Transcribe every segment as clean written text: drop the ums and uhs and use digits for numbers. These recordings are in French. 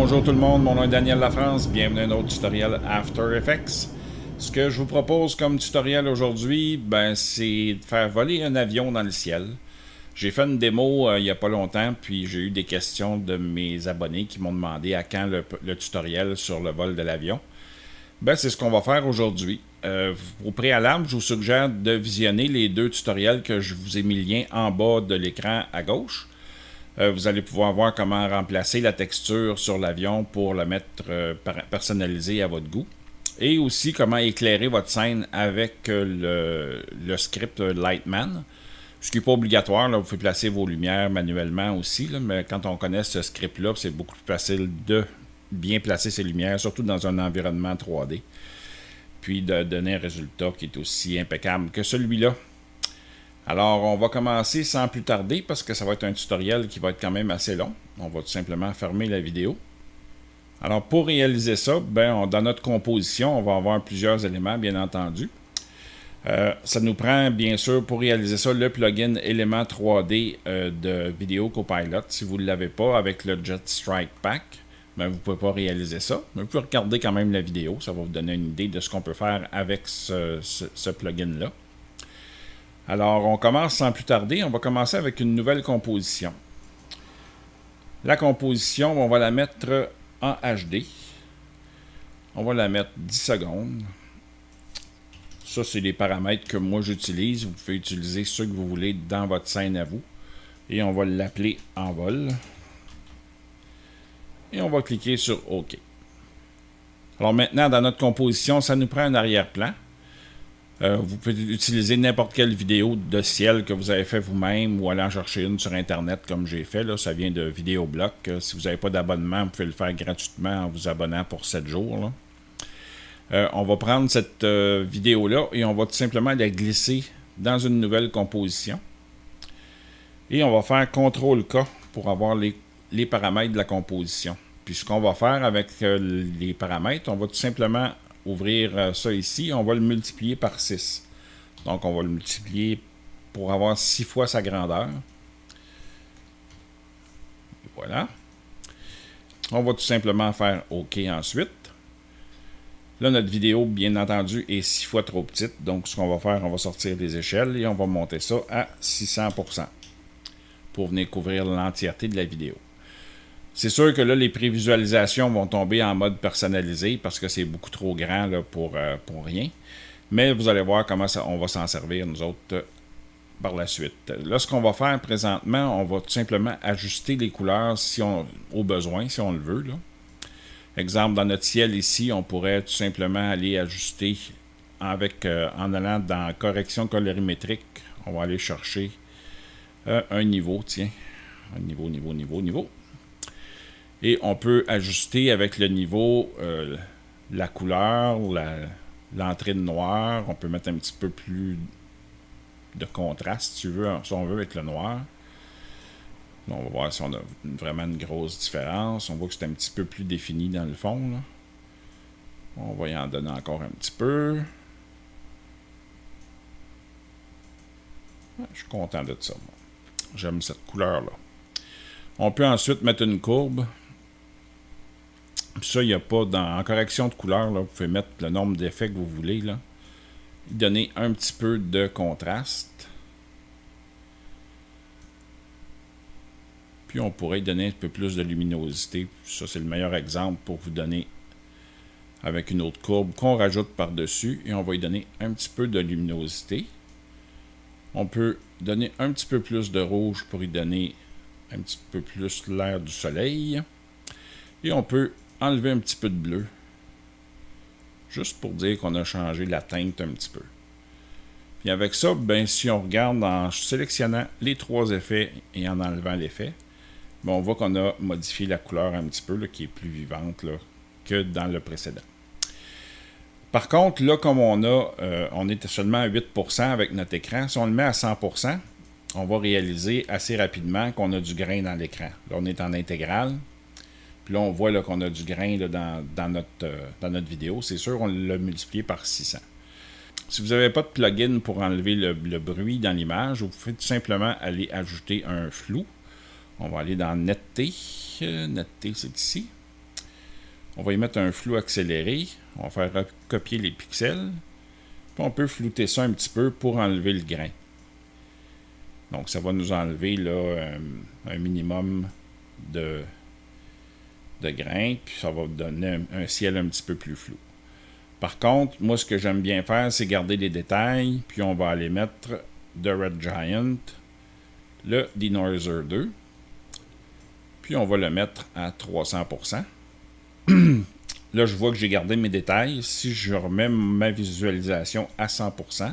Bonjour tout le monde, mon nom est Daniel Lafrance, bienvenue à un autre tutoriel After Effects. Ce que je vous propose comme tutoriel aujourd'hui, c'est de faire voler un avion dans le ciel. J'ai fait une démo il n'y a pas longtemps, puis j'ai eu des questions de mes abonnés qui m'ont demandé à quand le tutoriel sur le vol de l'avion. C'est ce qu'on va faire aujourd'hui. Au préalable, je vous suggère de visionner les deux tutoriels que je vous ai mis le lien en bas de l'écran à gauche. Vous allez pouvoir voir comment remplacer la texture sur l'avion pour la mettre personnalisée à votre goût. Et aussi comment éclairer votre scène avec le script Lightman. Ce qui n'est pas obligatoire, là, vous pouvez placer vos lumières manuellement aussi, là, mais quand on connaît ce script-là, c'est beaucoup plus facile de bien placer ses lumières, surtout dans un environnement 3D. Puis de donner un résultat qui est aussi impeccable que celui-là. Alors, on va commencer sans plus tarder parce que ça va être un tutoriel qui va être quand même assez long. On va tout simplement fermer la vidéo. Alors, pour réaliser ça, dans notre composition, on va avoir plusieurs éléments, bien entendu. Ça nous prend, bien sûr, pour réaliser ça, le plugin élément 3D de Video Copilot. Si vous ne l'avez pas avec le Jetstrike Pack, vous ne pouvez pas réaliser ça. Mais vous pouvez regarder quand même la vidéo. Ça va vous donner une idée de ce qu'on peut faire avec ce plugin-là. Alors, on commence sans plus tarder. On va commencer avec une nouvelle composition. La composition, on va la mettre en HD. On va la mettre 10 secondes. Ça, c'est les paramètres que moi j'utilise. Vous pouvez utiliser ceux que vous voulez dans votre scène à vous. Et on va l'appeler en vol. Et on va cliquer sur OK. Alors maintenant, dans notre composition, ça nous prend un arrière-plan. Vous pouvez utiliser n'importe quelle vidéo de ciel que vous avez fait vous-même ou aller en chercher une sur Internet comme j'ai fait. Là, ça vient de Vidéobloc. Si vous n'avez pas d'abonnement, vous pouvez le faire gratuitement en vous abonnant pour 7 jours. On va prendre cette vidéo-là et on va tout simplement la glisser dans une nouvelle composition. Et on va faire CTRL-K pour avoir les paramètres de la composition. Puis ce qu'on va faire avec les paramètres, on va tout simplement ouvrir ça ici, on va le multiplier par 6. Donc, on va le multiplier pour avoir 6 fois sa grandeur. Voilà. On va tout simplement faire OK ensuite. Là, notre vidéo, bien entendu, est 6 fois trop petite. Donc, ce qu'on va faire, on va sortir les échelles et on va monter ça à 600% pour venir couvrir l'entièreté de la vidéo. C'est sûr que là, les prévisualisations vont tomber en mode personnalisé parce que c'est beaucoup trop grand là, pour rien. Mais vous allez voir comment on va s'en servir, nous autres, par la suite. Là, ce qu'on va faire présentement, on va tout simplement ajuster les couleurs au besoin, si on le veut. Là. Exemple, dans notre ciel ici, on pourrait tout simplement aller ajuster en allant dans correction colorimétrique. On va aller chercher un niveau, tiens. Un niveau. Et on peut ajuster avec le niveau la couleur, l'entrée de noir. On peut mettre un petit peu plus de contraste, si on veut, avec le noir. On va voir si on a vraiment une grosse différence. On voit que c'est un petit peu plus défini dans le fond. Là. On va y en donner encore un petit peu. Je suis content de ça. J'aime cette couleur-là. On peut ensuite mettre une courbe. Puis ça, il n'y a pas en correction de couleur, là, vous pouvez mettre le nombre d'effets que vous voulez. Là. Donner un petit peu de contraste. Puis on pourrait donner un peu plus de luminosité. Ça, c'est le meilleur exemple pour vous donner avec une autre courbe qu'on rajoute par-dessus. Et on va y donner un petit peu de luminosité. On peut donner un petit peu plus de rouge pour y donner un petit peu plus l'air du soleil. Et on peut enlever un petit peu de bleu. Juste pour dire qu'on a changé la teinte un petit peu. Puis avec ça, si on regarde en sélectionnant les 3 effets et en enlevant l'effet, on voit qu'on a modifié la couleur un petit peu, là, qui est plus vivante là, que dans le précédent. Par contre, là, comme on est seulement à 8% avec notre écran, si on le met à 100%, on va réaliser assez rapidement qu'on a du grain dans l'écran. Là, on est en intégrale. Puis là, on voit là, qu'on a du grain là, dans notre vidéo. C'est sûr, on l'a multiplié par 600. Si vous n'avez pas de plugin pour enlever le bruit dans l'image, vous pouvez tout simplement aller ajouter un flou. On va aller dans Netteté. Netteté, c'est ici. On va y mettre un flou accéléré. On va faire copier les pixels. Puis on peut flouter ça un petit peu pour enlever le grain. Donc ça va nous enlever là, un minimum de grain. Puis ça va donner un ciel un petit peu plus flou. Par contre, moi ce que j'aime bien faire, c'est garder les détails. Puis on va aller mettre de Red Giant, le Denoiser 2. Puis on va le mettre à 300%. Là, je vois que j'ai gardé mes détails. Si je remets ma visualisation à 100%,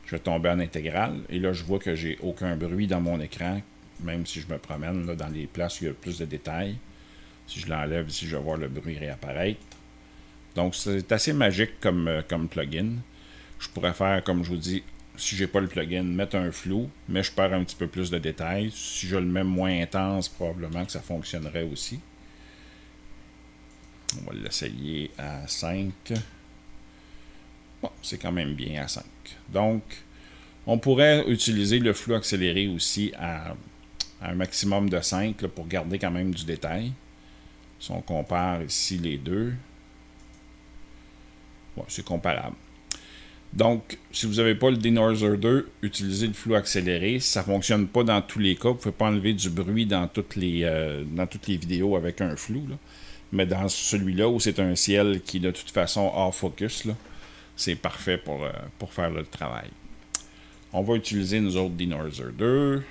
je vais tomber en intégrale. Et là, je vois que j'ai aucun bruit dans mon écran, même si je me promène là, dans les places où il y a plus de détails. Si je l'enlève ici, je vais voir le bruit réapparaître. Donc, c'est assez magique comme plugin. Je pourrais faire, comme je vous dis, si j'ai pas le plugin, mettre un flou, mais je perds un petit peu plus de détails. Si je le mets moins intense, probablement que ça fonctionnerait aussi. On va l'essayer à 5. Bon, c'est quand même bien à 5. Donc, on pourrait utiliser le flou accéléré aussi à un maximum de 5 là, pour garder quand même du détail. Si on compare ici les deux, bon, c'est comparable. Donc, si vous n'avez pas le Denoiser 2, utilisez le flou accéléré. Ça ne fonctionne pas dans tous les cas. Vous ne pouvez pas enlever du bruit dans toutes les vidéos avec un flou. Là. Mais dans celui-là, où c'est un ciel qui est de toute façon hors focus, c'est parfait pour faire le travail. On va utiliser nous autres Denoiser 2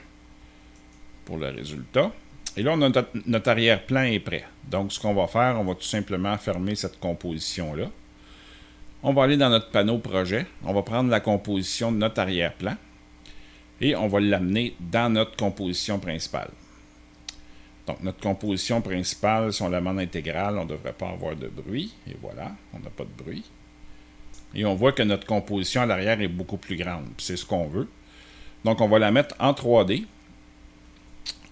pour le résultat. Et là, on a notre arrière-plan est prêt. Donc, ce qu'on va faire, on va tout simplement fermer cette composition-là. On va aller dans notre panneau projet. On va prendre la composition de notre arrière-plan et on va l'amener dans notre composition principale. Donc, notre composition principale, si on la met en intégrale, on ne devrait pas avoir de bruit. Et voilà, on n'a pas de bruit. Et on voit que notre composition à l'arrière est beaucoup plus grande. C'est ce qu'on veut. Donc, on va la mettre en 3D.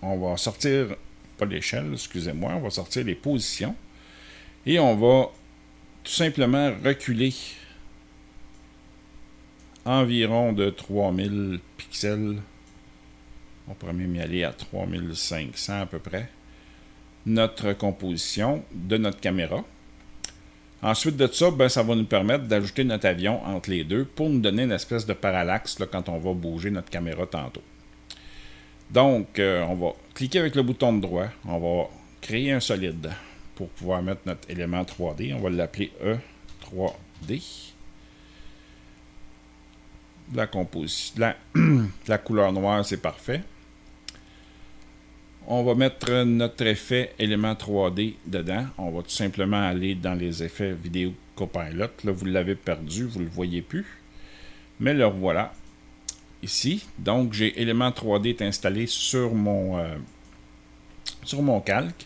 On va sortir, pas l'échelle, excusez-moi, on va sortir les positions. Et on va tout simplement reculer environ de 3000 pixels. On pourrait même y aller à 3500 à peu près. Notre composition de notre caméra. Ensuite de ça, ça va nous permettre d'ajouter notre avion entre les deux pour nous donner une espèce de parallaxe là, quand on va bouger notre caméra tantôt. Donc, on va cliquer avec le bouton de droit. On va créer un solide pour pouvoir mettre notre élément 3D. On va l'appeler E3D. La composition, la couleur noire, c'est parfait. On va mettre notre effet élément 3D dedans. On va tout simplement aller dans les effets vidéo Copilot. Là, vous l'avez perdu, vous ne le voyez plus. Mais le voilà ici. Donc, j'ai élément 3D installé sur mon calque.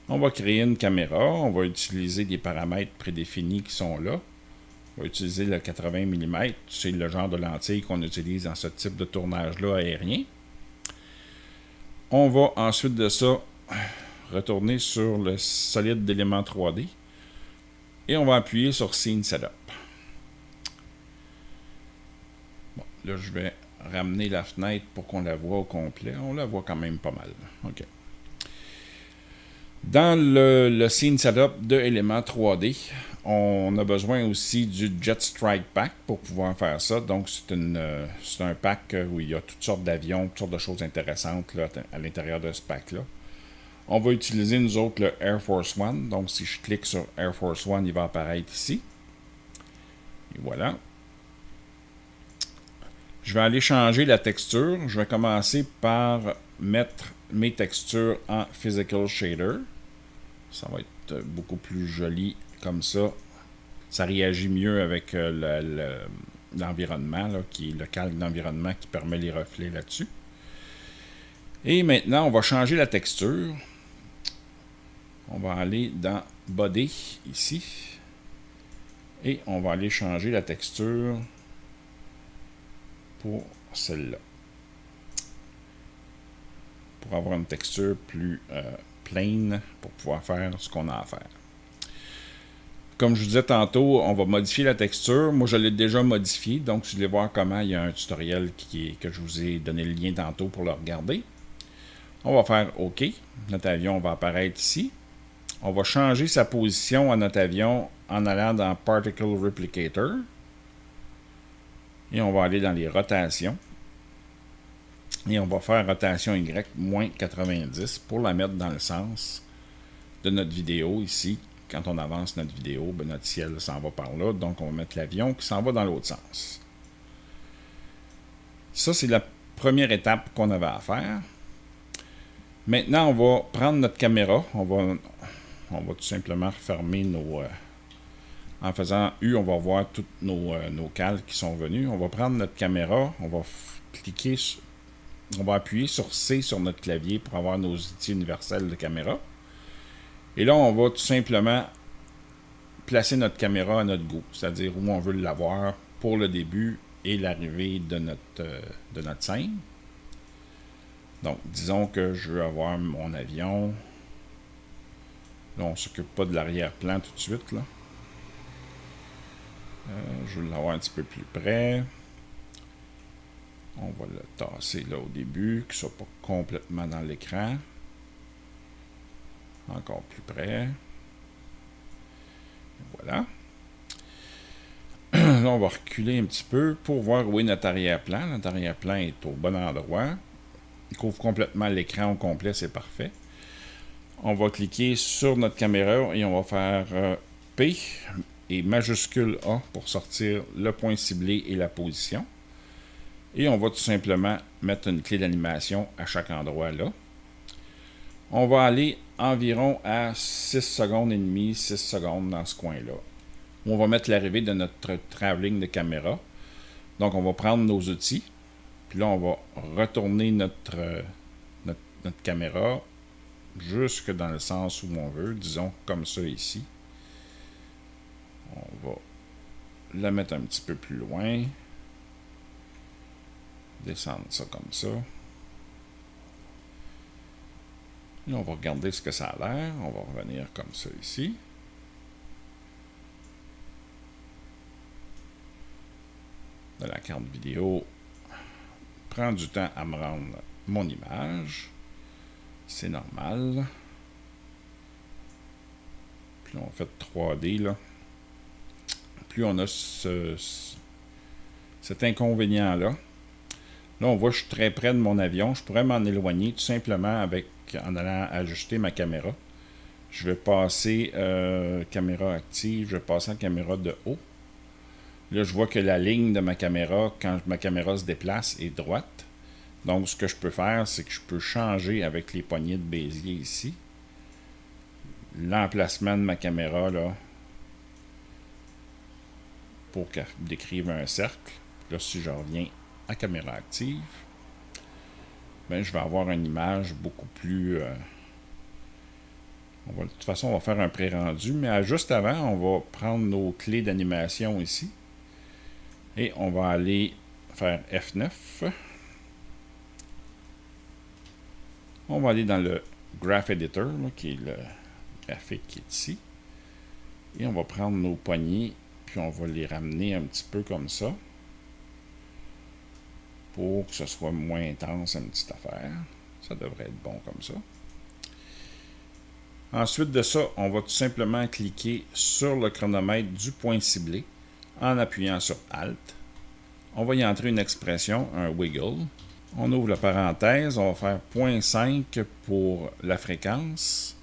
On va créer une caméra. On va utiliser des paramètres prédéfinis qui sont là. On va utiliser le 80 mm. C'est le genre de lentille qu'on utilise dans ce type de tournage-là aérien. On va ensuite de ça retourner sur le solide d'élément 3D et on va appuyer sur Scene Setup. Bon, là, je vais ramener la fenêtre pour qu'on la voit au complet. On la voit quand même pas mal. OK. Dans le Scene Setup de éléments 3D, on a besoin aussi du Jet Strike Pack pour pouvoir faire ça. Donc, c'est un pack où il y a toutes sortes d'avions, toutes sortes de choses intéressantes là, à l'intérieur de ce pack-là. On va utiliser, nous autres, le Air Force One. Donc, si je clique sur Air Force One, il va apparaître ici. Et voilà. Je vais aller changer la texture. Je vais commencer par mettre mes textures en Physical Shader. Ça va être beaucoup plus joli comme ça. Ça réagit mieux avec l'environnement, qui est le calque d'environnement qui permet les reflets là-dessus. Et maintenant, on va changer la texture. On va aller dans Body, ici. Et on va aller changer la texture pour celle-là. Pour avoir une texture plus plain, pour pouvoir faire ce qu'on a à faire. Comme je vous disais tantôt, on va modifier la texture. Moi, je l'ai déjà modifié. Donc, si vous voulez voir comment, il y a un tutoriel que je vous ai donné le lien tantôt pour le regarder. On va faire OK. Notre avion va apparaître ici. On va changer sa position à notre avion en allant dans Particle Replicator. Et on va aller dans les rotations. Et on va faire rotation Y moins 90 pour la mettre dans le sens de notre vidéo ici. Quand on avance notre vidéo, ben notre ciel s'en va par là. Donc, on va mettre l'avion qui s'en va dans l'autre sens. Ça, c'est la première étape qu'on avait à faire. Maintenant, on va prendre notre caméra. On va tout simplement refermer nos... en faisant U, on va voir tous nos calques qui sont venus. On va prendre notre caméra. On va cliquer sur... On va appuyer sur C sur notre clavier pour avoir nos outils universels de caméra. Et là, on va tout simplement placer notre caméra à notre goût, c'est-à-dire où on veut l'avoir pour le début et l'arrivée de notre scène. Donc, disons que je veux avoir mon avion. Là, on ne s'occupe pas de l'arrière-plan tout de suite. Là. Je veux l'avoir un petit peu plus près. On va le tasser là au début, qu'il ne soit pas complètement dans l'écran. Encore plus près. Voilà. Là, on va reculer un petit peu pour voir où est notre arrière-plan. Notre arrière-plan est au bon endroit. Il couvre complètement l'écran au complet, c'est parfait. On va cliquer sur notre caméra et on va faire P et majuscule A pour sortir le point ciblé et la position. Et on va tout simplement mettre une clé d'animation à chaque endroit là. On va aller environ à 6 secondes et demie, 6 secondes dans ce coin-là. On va mettre l'arrivée de notre travelling de caméra. Donc, on va prendre nos outils. Puis là, on va retourner notre caméra jusque dans le sens où on veut. Disons comme ça ici. On va la mettre un petit peu plus loin. Descendre ça comme ça. Là, on va regarder ce que ça a l'air. On va revenir comme ça ici. De la carte vidéo, prend du temps à me rendre mon image. C'est normal. Puis on fait 3D là. Plus on a cet inconvénient-là. Là, on voit que je suis très près de mon avion. Je pourrais m'en éloigner tout simplement en allant ajuster ma caméra. Je vais passer caméra active. Je vais passer en caméra de haut. Là, je vois que la ligne de ma caméra, quand ma caméra se déplace, est droite. Donc, ce que je peux faire, c'est que je peux changer avec les poignées de Bézier ici. L'emplacement de ma caméra, là, pour qu'elle décrive un cercle. Là, si je reviens à caméra active, ben, je vais avoir une image beaucoup plus... de toute façon, on va faire un pré-rendu, mais juste avant, on va prendre nos clés d'animation ici. Et on va aller faire F9. On va aller dans le Graph Editor, là, qui est le graphique qui est ici. Et on va prendre nos poignées, puis on va les ramener un petit peu comme ça. Pour que ce soit moins intense, une petite affaire. Ça devrait être bon comme ça. Ensuite de ça, on va tout simplement cliquer sur le chronomètre du point ciblé en appuyant sur Alt. On va y entrer une expression, un wiggle. On ouvre la parenthèse, on va faire 0.5 pour la fréquence,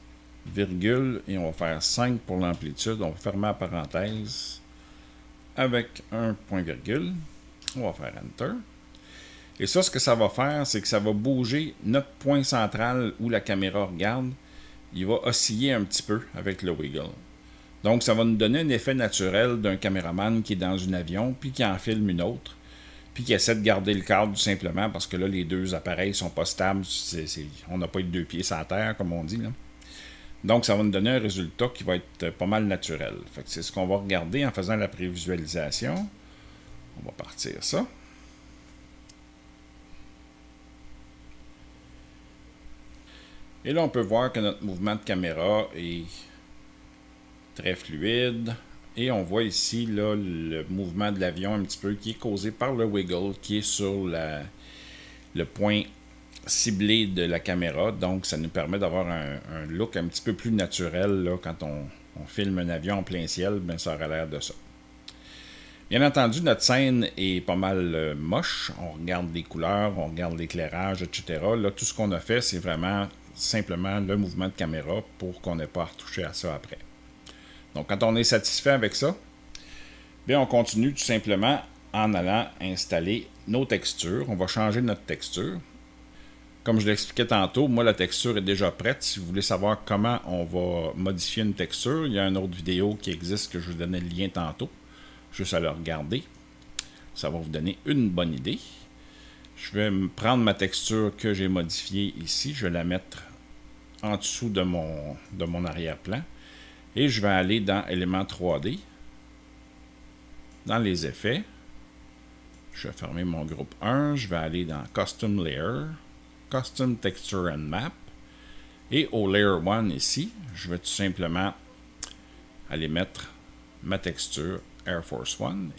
virgule, et on va faire 5 pour l'amplitude. On va fermer la parenthèse avec un point virgule. On va faire Enter. Et ça, ce que ça va faire, c'est que ça va bouger notre point central où la caméra regarde. Il va osciller un petit peu avec le wiggle. Donc, ça va nous donner un effet naturel d'un caméraman qui est dans un avion, puis qui en filme une autre, puis qui essaie de garder le cadre tout simplement, parce que là, les deux appareils ne sont pas stables. On n'a pas eu deux pieds sur la terre, comme on dit, là. Donc, ça va nous donner un résultat qui va être pas mal naturel. Fait que c'est ce qu'on va regarder en faisant la prévisualisation. On va partir ça. Et là, on peut voir que notre mouvement de caméra est très fluide. Et on voit ici là, le mouvement de l'avion un petit peu qui est causé par le wiggle qui est sur le point ciblé de la caméra, donc ça nous permet d'avoir un look un petit peu plus naturel là, quand on filme un avion en plein ciel, ben ça aurait l'air de ça. Bien entendu, notre scène est pas mal moche. On regarde les couleurs, on regarde l'éclairage, etc. Là, tout ce qu'on a fait, c'est vraiment simplement le mouvement de caméra pour qu'on n'ait pas à retoucher à ça après. Donc, quand on est satisfait avec ça, bien, on continue tout simplement en allant installer nos textures. On va changer notre texture. Comme je l'expliquais tantôt, moi, la texture est déjà prête. Si vous voulez savoir comment on va modifier une texture, il y a une autre vidéo qui existe que je vous donnais le lien tantôt. Juste à le regarder. Ça va vous donner une bonne idée. Je vais prendre ma texture que j'ai modifiée ici. Je vais la mettre en dessous de mon arrière-plan. Et je vais aller dans Éléments 3D. Dans les effets. Je vais fermer mon groupe 1. Je vais aller dans Custom Layer. Custom Texture and Map. Et au Layer 1 ici, je vais tout simplement aller mettre ma texture Air Force One.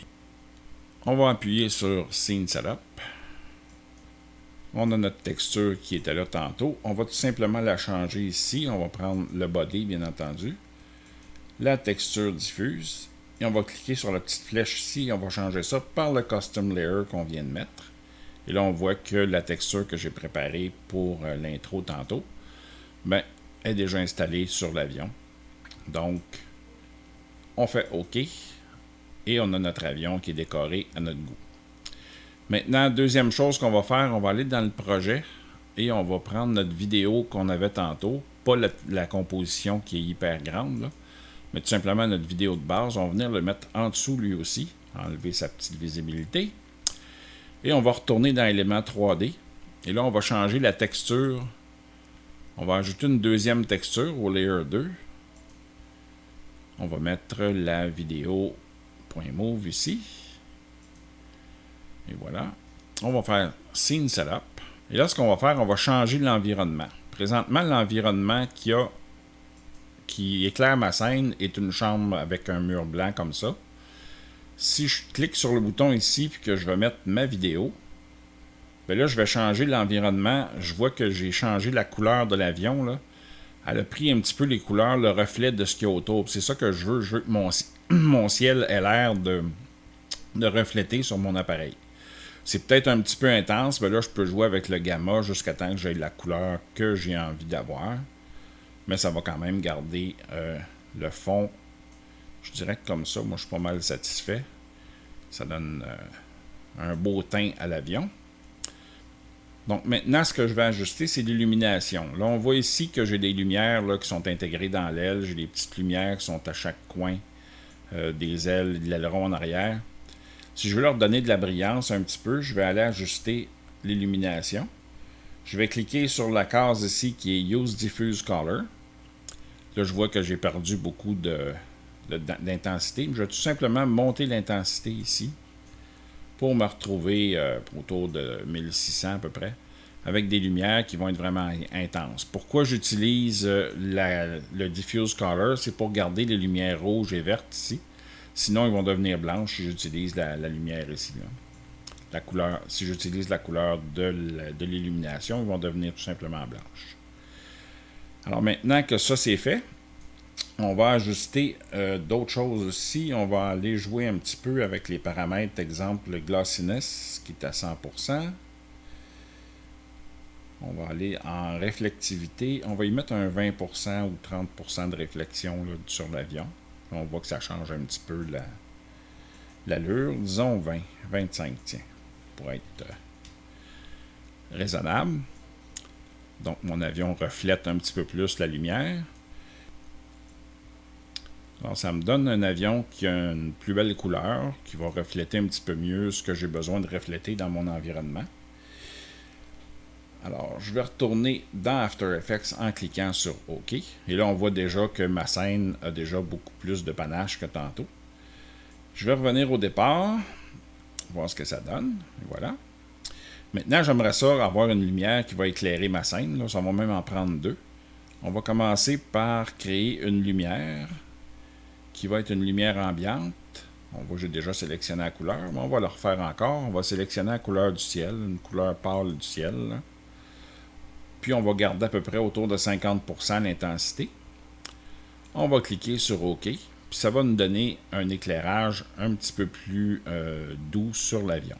On va appuyer sur Scene Setup. On a notre texture qui était là tantôt. On va tout simplement la changer ici. On va prendre le body, bien entendu. La texture diffuse. Et on va cliquer sur la petite flèche ici. On va changer ça par le Custom Layer qu'on vient de mettre. Et là, on voit que la texture que j'ai préparée pour l'intro tantôt, ben, est déjà installée sur l'avion. Donc, on fait OK. Et on a notre avion qui est décoré à notre goût. Maintenant, deuxième chose qu'on va faire, on va aller dans le projet et on va prendre notre vidéo qu'on avait tantôt, pas la composition qui est hyper grande, là, mais tout simplement notre vidéo de base. On va venir le mettre en dessous lui aussi, enlever sa petite visibilité. Et on va retourner dans Éléments 3D. Et là, on va changer la texture. On va ajouter une deuxième texture au Layer 2. On va mettre la vidéo .move ici. Et voilà. On va faire Scene Setup. Et là, ce qu'on va faire, on va changer l'environnement. Présentement, l'environnement qui éclaire ma scène est une chambre avec un mur blanc comme ça. Si je clique sur le bouton ici et que je vais mettre ma vidéo, bien là, je vais changer l'environnement. Je vois que j'ai changé la couleur de l'avion, là. Elle a pris un petit peu les couleurs, le reflet de ce qu'il y a autour. C'est ça que je veux. Je veux que mon ciel ait l'air de refléter sur mon appareil. C'est peut-être un petit peu intense, mais là, je peux jouer avec le gamma jusqu'à temps que j'ai la couleur que j'ai envie d'avoir. Mais ça va quand même garder le fond, je dirais que comme ça. Moi, je suis pas mal satisfait. Ça donne un beau teint à l'avion. Donc maintenant, ce que je vais ajuster, c'est l'illumination. Là, on voit ici que j'ai des lumières là, qui sont intégrées dans l'aile. J'ai des petites lumières qui sont à chaque coin des ailes, de l'aileron en arrière. Si je veux leur donner de la brillance un petit peu, je vais aller ajuster l'illumination. Je vais cliquer sur la case ici qui est Use Diffuse Color. Là, je vois que j'ai perdu beaucoup d'intensité. Je vais tout simplement monter l'intensité ici pour me retrouver autour de 1600 à peu près, avec des lumières qui vont être vraiment intenses. Pourquoi j'utilise le Diffuse Color? C'est pour garder les lumières rouges et vertes ici. Sinon, ils vont devenir blanches si j'utilise la lumière ici. Là. La couleur, si j'utilise la couleur de l'illumination, ils vont devenir tout simplement blanches. Alors maintenant que ça c'est fait, on va ajuster d'autres choses aussi. On va aller jouer un petit peu avec les paramètres. Exemple, le glossiness qui est à 100%. On va aller en réflectivité. On va y mettre un 20% ou 30% de réflexion là, sur l'avion. On voit que ça change un petit peu l'allure. Disons 20, 25, tiens, pour être raisonnable. Donc, mon avion reflète un petit peu plus la lumière. Alors, ça me donne un avion qui a une plus belle couleur, qui va refléter un petit peu mieux ce que j'ai besoin de refléter dans mon environnement. Alors, je vais retourner dans After Effects en cliquant sur OK. Et là, on voit déjà que ma scène a déjà beaucoup plus de panache que tantôt. Je vais revenir au départ, voir ce que ça donne. Et voilà. Maintenant, j'aimerais ça avoir une lumière qui va éclairer ma scène. Là, ça va même en prendre deux. On va commencer par créer une lumière qui va être une lumière ambiante. On voit que j'ai déjà sélectionné la couleur, mais on va le refaire encore. On va sélectionner la couleur du ciel, une couleur pâle du ciel. Là. Puis on va garder à peu près autour de 50% l'intensité. On va cliquer sur OK. Puis ça va nous donner un éclairage un petit peu plus doux sur l'avion.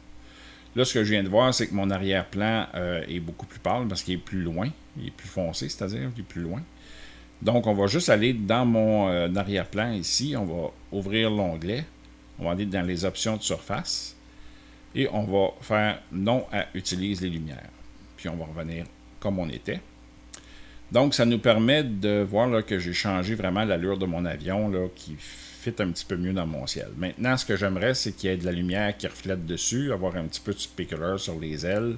Là, ce que je viens de voir, c'est que mon arrière-plan est beaucoup plus pâle parce qu'il est plus loin. Il est plus foncé, c'est-à-dire qu'il est plus loin. Donc, on va juste aller dans mon arrière-plan ici. On va ouvrir l'onglet. On va aller dans les options de surface. Et on va faire non à utilise les lumières. Puis on va revenir comme on était. Donc, ça nous permet de voir là, que j'ai changé vraiment l'allure de mon avion là, qui fit un petit peu mieux dans mon ciel. Maintenant, ce que j'aimerais, c'est qu'il y ait de la lumière qui reflète dessus, avoir un petit peu de specular sur les ailes,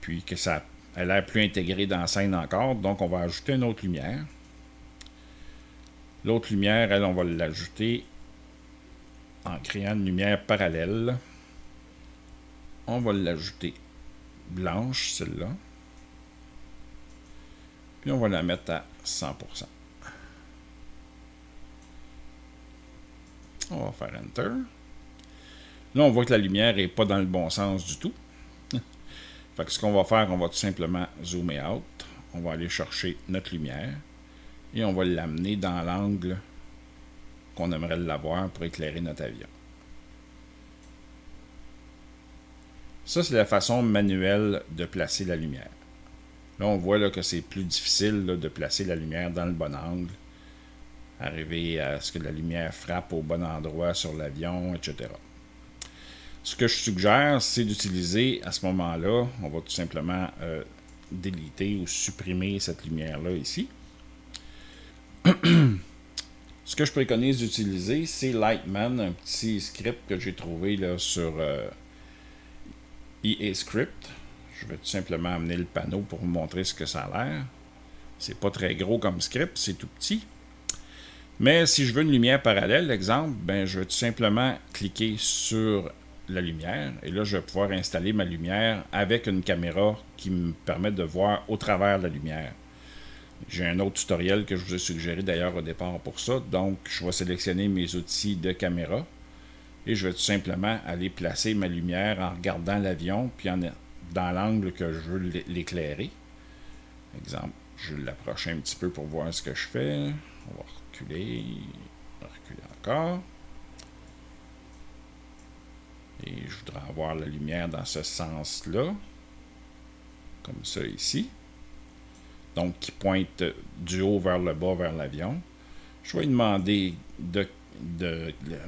puis que ça ait l'air plus intégré dans la scène encore. Donc, on va ajouter une autre lumière. L'autre lumière, elle, on va l'ajouter en créant une lumière parallèle. On va l'ajouter blanche, celle-là. Puis on va la mettre à 100%. On va faire Enter. Là, on voit que la lumière n'est pas dans le bon sens du tout. Fait que ce qu'on va faire, on va tout simplement zoomer out. On va aller chercher notre lumière. Et on va l'amener dans l'angle qu'on aimerait l'avoir pour éclairer notre avion. Ça, c'est la façon manuelle de placer la lumière. Là, on voit là, que c'est plus difficile là, de placer la lumière dans le bon angle. Arriver à ce que la lumière frappe au bon endroit sur l'avion, etc. Ce que je suggère, c'est d'utiliser à ce moment-là, on va tout simplement déliter ou supprimer cette lumière-là ici. Ce que je préconise d'utiliser, c'est Lightman, un petit script que j'ai trouvé là, sur EA Script. Je vais tout simplement amener le panneau pour vous montrer ce que ça a l'air. C'est pas très gros comme script, c'est tout petit. Mais si je veux une lumière parallèle, exemple, ben, je vais tout simplement cliquer sur la lumière. Et là, je vais pouvoir installer ma lumière avec une caméra qui me permet de voir au travers de la lumière. J'ai un autre tutoriel que je vous ai suggéré d'ailleurs au départ pour ça. Donc, je vais sélectionner mes outils de caméra. Et je vais tout simplement aller placer ma lumière en regardant l'avion, puis dans l'angle que je veux l'éclairer. Exemple, je vais l'approcher un petit peu pour voir ce que je fais. On va reculer encore. Et je voudrais avoir la lumière dans ce sens-là. Comme ça ici. Donc, qui pointe du haut vers le bas vers l'avion. Je vais lui demander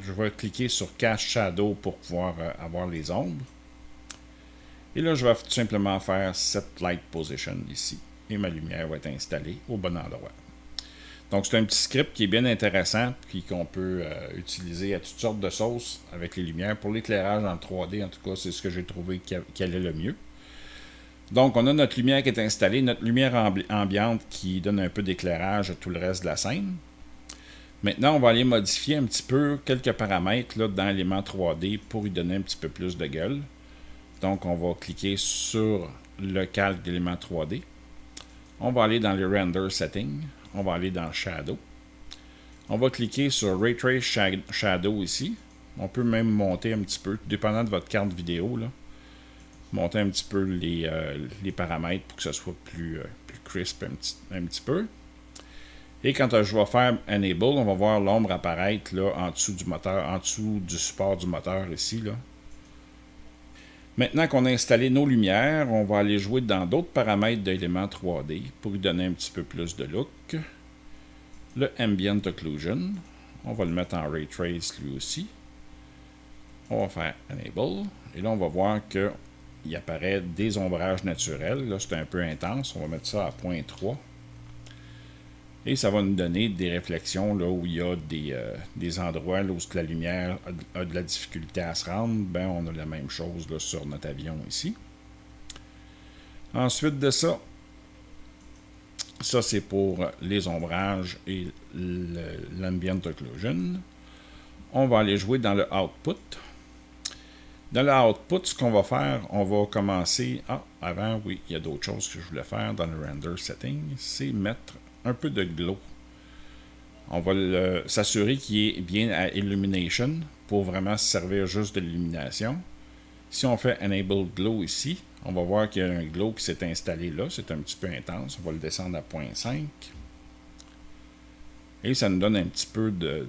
je vais cliquer sur Cast Shadow pour pouvoir avoir les ombres. Et là, je vais tout simplement faire Set Light Position ici. Et ma lumière va être installée au bon endroit. Donc, c'est un petit script qui est bien intéressant puis qu'on peut utiliser à toutes sortes de sauces avec les lumières. Pour l'éclairage en 3D, en tout cas, c'est ce que j'ai trouvé qui allait le mieux. Donc, on a notre lumière qui est installée, notre lumière ambiante qui donne un peu d'éclairage à tout le reste de la scène. Maintenant, on va aller modifier un petit peu quelques paramètres là, dans l'élément 3D pour lui donner un petit peu plus de gueule. Donc, on va cliquer sur le calque d'élément 3D. On va aller dans les Render Settings. On va aller dans Shadow. On va cliquer sur Ray Trace Shadow ici. On peut même monter un petit peu, dépendant de votre carte vidéo, là, monter un petit peu les paramètres pour que ce soit plus crisp un petit peu. Et quand je vais faire Enable, on va voir l'ombre apparaître là, en dessous du moteur, en dessous du support du moteur ici. Là. Maintenant qu'on a installé nos lumières, on va aller jouer dans d'autres paramètres d'éléments 3D pour lui donner un petit peu plus de look. Le Ambient Occlusion, on va le mettre en Ray Trace lui aussi. On va faire Enable. Et là, on va voir qu'il apparaît des ombrages naturels. Là, c'est un peu intense. On va mettre ça à 0.3. Et ça va nous donner des réflexions là, où il y a des endroits là, où la lumière a de la difficulté à se rendre. Ben, on a la même chose là, sur notre avion ici. Ensuite de ça, c'est pour les ombrages et l'ambient occlusion. On va aller jouer dans le output. Dans le output, ce qu'on va faire, on va commencer... avant, oui, il y a d'autres choses que je voulais faire dans le render setting. C'est mettre un peu de glow. On va s'assurer qu'il est bien à illumination pour vraiment se servir juste de l'illumination. Si on fait Enable Glow ici, On va voir qu'il y a un glow qui s'est installé là. C'est un petit peu intense. On va le descendre à 0.5. Et ça nous donne un petit peu de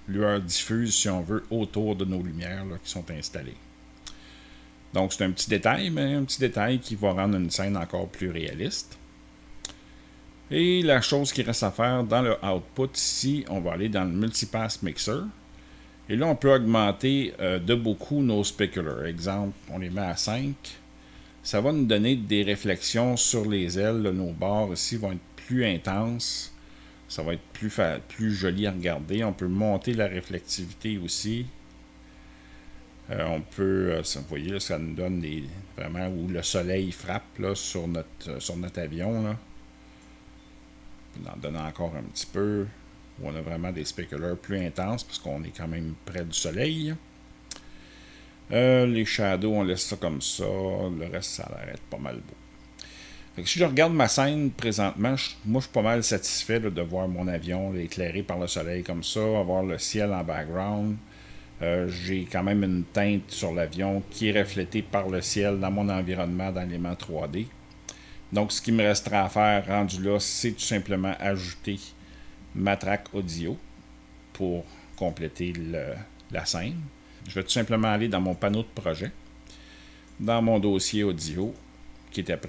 lueur diffuse, si on veut, autour de nos lumières là, qui sont installées. Donc, c'est un petit détail, mais un petit détail qui va rendre une scène encore plus réaliste. Et la chose qui reste à faire dans le output, ici, on va aller dans le Multipass Mixer. Et là, on peut augmenter de beaucoup nos speculars. Exemple, on les met à 5. Ça va nous donner des réflexions sur les ailes. Là, nos bords ici vont être plus intenses. Ça va être plus joli à regarder. On peut monter la réflectivité aussi. On peut, vous voyez, là, ça nous donne vraiment où le soleil frappe là, sur notre avion. Là. On peut en donner encore un petit peu. Où on a vraiment des speculars plus intenses parce qu'on est quand même près du soleil. Les shadows, on laisse ça comme ça. Le reste, ça a l'air d'être pas mal beau. Fait que si je regarde ma scène présentement, moi je suis pas mal satisfait là, de voir mon avion là, éclairé par le soleil comme ça, avoir le ciel en background. J'ai quand même une teinte sur l'avion qui est reflétée par le ciel dans mon environnement dans l'élément 3D. Donc ce qui me restera à faire rendu là, c'est tout simplement ajouter ma track audio pour compléter la scène. Je vais tout simplement aller dans mon panneau de projet, dans mon dossier audio, qui était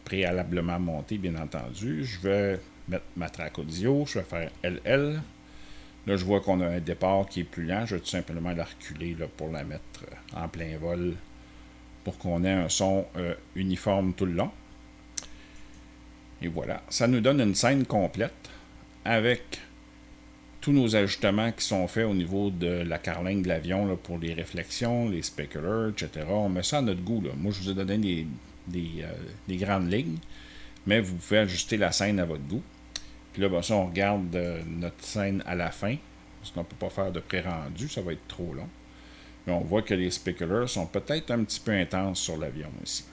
préalablement monté, bien entendu. Je vais mettre ma track audio, je vais faire LL. Là, je vois qu'on a un départ qui est plus lent. Je vais tout simplement la reculer là, pour la mettre en plein vol, pour qu'on ait un son uniforme tout le long. Et voilà, ça nous donne une scène complète avec tous nos ajustements qui sont faits au niveau de la carlingue de l'avion pour les réflexions, les speculars, etc. On met ça à notre goût. Là. Moi, je vous ai donné des grandes lignes, mais vous pouvez ajuster la scène à votre goût. Puis là, ça, on regarde notre scène à la fin, parce qu'on ne peut pas faire de pré-rendu, ça va être trop long. Mais on voit que les speculars sont peut-être un petit peu intenses sur l'avion ici.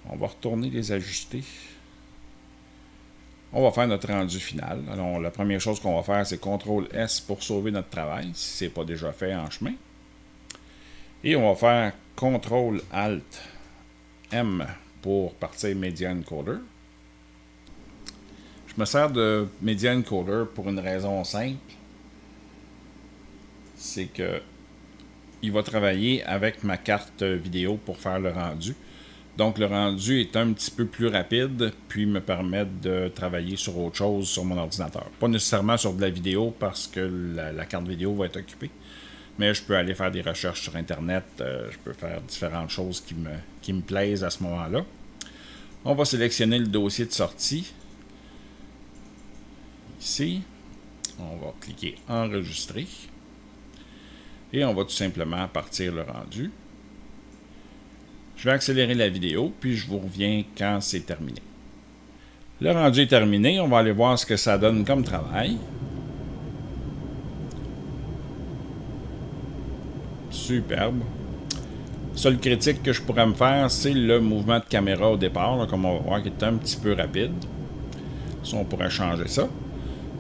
On va retourner les ajuster. On va faire notre rendu final. Alors, la première chose qu'on va faire, c'est CTRL-S pour sauver notre travail, si ce n'est pas déjà fait en chemin. Et on va faire CTRL-ALT-M pour partir Media Encoder. Je me sers de Media Encoder pour une raison simple. C'est que il va travailler avec ma carte vidéo pour faire le rendu. Donc, le rendu est un petit peu plus rapide, puis me permet de travailler sur autre chose sur mon ordinateur. Pas nécessairement sur de la vidéo, parce que la carte vidéo va être occupée. Mais je peux aller faire des recherches sur Internet. Je peux faire différentes choses qui me plaisent à ce moment-là. On va sélectionner le dossier de sortie. Ici. On va cliquer « Enregistrer ». Et on va tout simplement partir le rendu. Je vais accélérer la vidéo, puis je vous reviens quand c'est terminé. Le rendu est terminé. On va aller voir ce que ça donne comme travail. Superbe. Seule critique que je pourrais me faire, c'est le mouvement de caméra au départ, là, comme on va voir, qui est un petit peu rapide. Ça, on pourrait changer ça.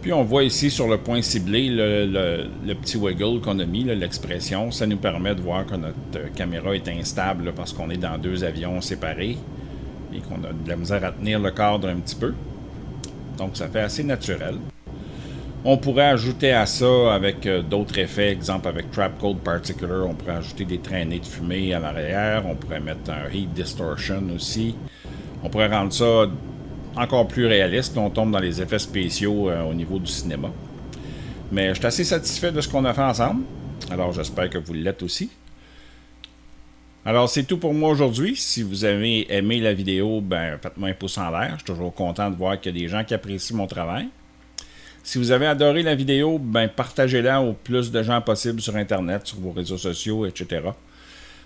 Puis on voit ici sur le point ciblé le petit wiggle qu'on a mis, l'expression. Ça nous permet de voir que notre caméra est instable là, parce qu'on est dans deux avions séparés et qu'on a de la misère à tenir le cadre un petit peu. Donc ça fait assez naturel. On pourrait ajouter à ça avec d'autres effets, exemple avec Trap Code Particular, on pourrait ajouter des traînées de fumée à l'arrière, on pourrait mettre un Heat Distortion aussi. On pourrait rendre ça encore plus réaliste, on tombe dans les effets spéciaux au niveau du cinéma. Mais je suis assez satisfait de ce qu'on a fait ensemble. Alors j'espère que vous l'êtes aussi. Alors c'est tout pour moi aujourd'hui. Si vous avez aimé la vidéo, ben faites-moi un pouce en l'air. Je suis toujours content de voir qu'il y a des gens qui apprécient mon travail. Si vous avez adoré la vidéo, ben partagez-la au plus de gens possible sur Internet, sur vos réseaux sociaux, etc.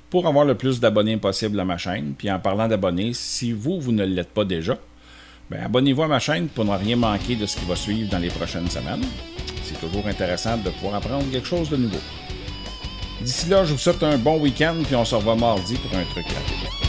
pour avoir le plus d'abonnés possible à ma chaîne. Puis en parlant d'abonnés, si vous ne l'êtes pas déjà, ben, abonnez-vous à ma chaîne pour ne rien manquer de ce qui va suivre dans les prochaines semaines. C'est toujours intéressant de pouvoir apprendre quelque chose de nouveau. D'ici là, je vous souhaite un bon week-end, puis on se revoit mardi pour un truc rapide.